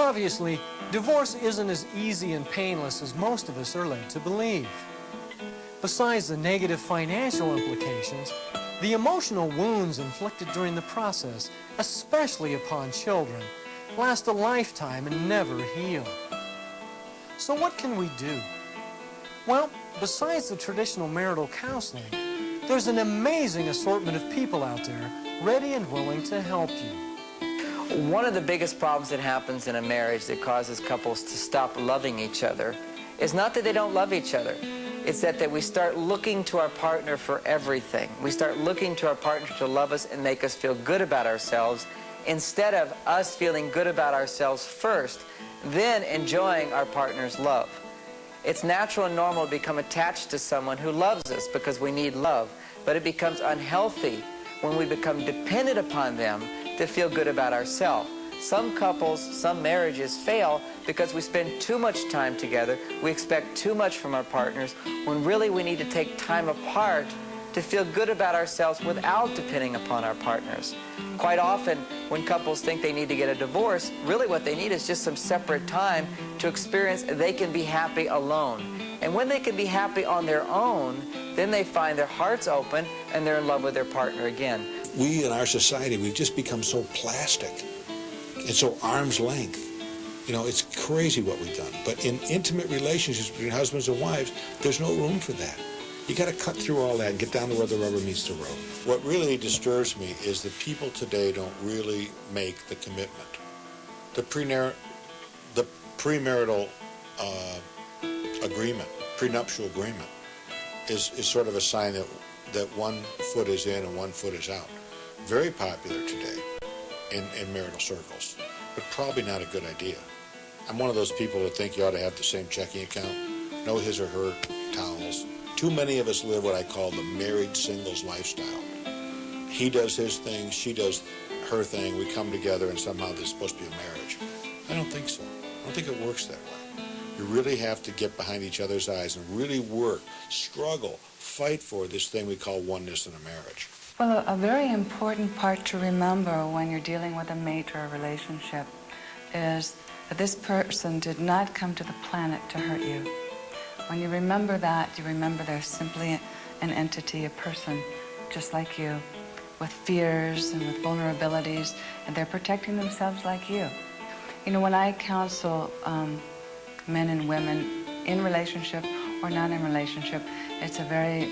Obviously, divorce isn't as easy and painless as most of us are led to believe. Besides the negative financial implications, the emotional wounds inflicted during the process, especially upon children, last a lifetime and never heal. So what can we do? Well, besides the traditional marital counseling, there's an amazing assortment of people out there ready and willing to help you. One of the biggest problems that happens in a marriage that causes couples to stop loving each other is not that they don't love each other. It's that we start looking to our partner for everything. We start looking to our partner to love us and make us feel good about ourselves instead of us feeling good about ourselves first, then enjoying our partner's love. It's natural and normal to become attached to someone who loves us because we need love, but it becomes unhealthy when we become dependent upon them to feel good about ourselves. Some couples, some marriages fail because we spend too much time together. We expect too much from our partners when really we need to take time apart to feel good about ourselves without depending upon our partners. Quite often, when couples think they need to get a divorce, really what they need is just some separate time to experience they can be happy alone. And when they can be happy on their own, then they find their hearts open and they're in love with their partner again. We in our society, we've just become so plastic and so arm's length. You know, it's crazy what we've done. But in intimate relationships between husbands and wives, there's no room for that. You got to cut through all that and get down to where the rubber meets the road. What really disturbs me is that people today don't really make the commitment. The premarital agreement, prenuptial agreement, is sort of a sign that one foot is in and one foot is out. Very popular today in marital circles, but probably not a good idea. I'm one of those people that think you ought to have the same checking account, no his or her towels. Too many of us live what I call the married singles lifestyle. He does his thing, she does her thing, we come together and somehow there's supposed to be a marriage. I don't think so. I don't think it works that way. You really have to get behind each other's eyes and really work, struggle, fight for this thing we call oneness in a marriage. Well, a very important part to remember when you're dealing with a mate or a relationship is that this person did not come to the planet to hurt you. When you remember that, you remember they're simply an entity, a person, just like you, with fears and with vulnerabilities, and they're protecting themselves like you. You know, when I counsel men and women in relationship or not in relationship, it's a very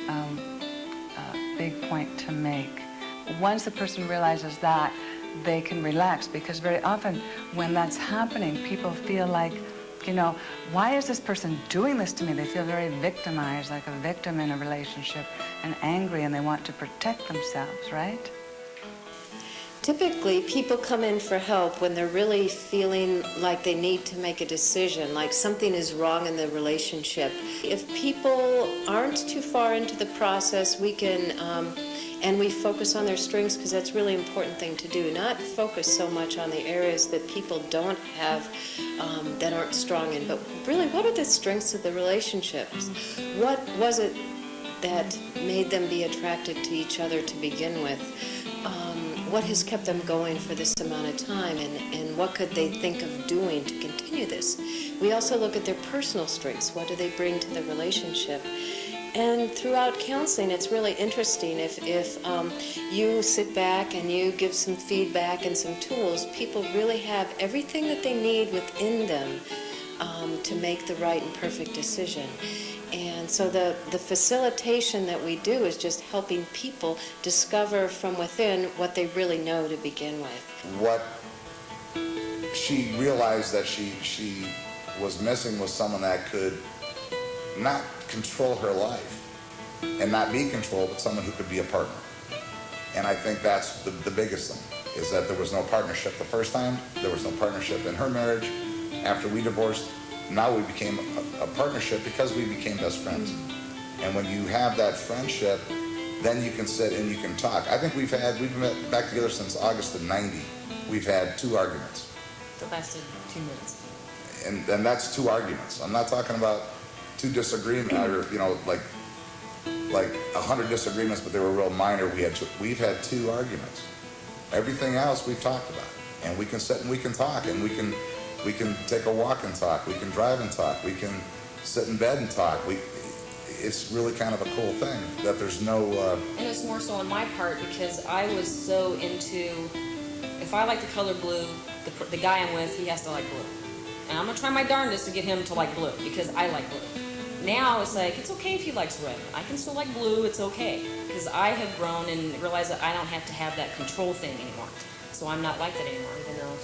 big point to make. Once the person realizes that, they can relax, because very often when that's happening, people feel like, you know, why is this person doing this to me? They feel very victimized, like a victim in a relationship, and angry, and they want to protect themselves, right? Typically, people come in for help when they're really feeling like they need to make a decision, like something is wrong in the relationship. If people aren't too far into the process, we can, and we focus on their strengths, because that's a really important thing to do, not focus so much on the areas that people don't have, that aren't strong in, but really, what are the strengths of the relationships? What was it that made them be attracted to each other to begin with? What has kept them going for this amount of time, and what could they think of doing to continue this? We also look at their personal strengths. What do they bring to the relationship? And throughout counseling, it's really interesting. If you sit back and you give some feedback and some tools, people really have everything that they need within them to make the right and perfect decision. And so the facilitation that we do is just helping people discover from within what they really know to begin with. What she realized that she was missing was someone that could not control her life and not be controlled, but someone who could be a partner. And I think that's the biggest thing, is that there was no partnership the first time. There was no partnership in her marriage. After we divorced, now we became a partnership because we became best friends. And when you have that friendship, then you can sit and you can talk. I think we've been back together since August of '90. We've had 2 arguments. That lasted 2 minutes. And that's 2 arguments. I'm not talking about 2 disagreements, or, you know, like 100 disagreements, but they were real minor. We've had 2 arguments. Everything else we've talked about. And we can sit and we can talk, and we can We can take a walk and talk. We can drive and talk. We can sit in bed and talk. It's really kind of a cool thing that there's no... And it's more so on my part because I was so into, if I like the color blue, the guy I'm with, he has to like blue. And I'm going to try my darndest to get him to like blue because I like blue. Now it's like, it's okay if he likes red. I can still like blue, it's okay. Because I have grown and realized that I don't have to have that control thing anymore. So I'm not like that anymore, even though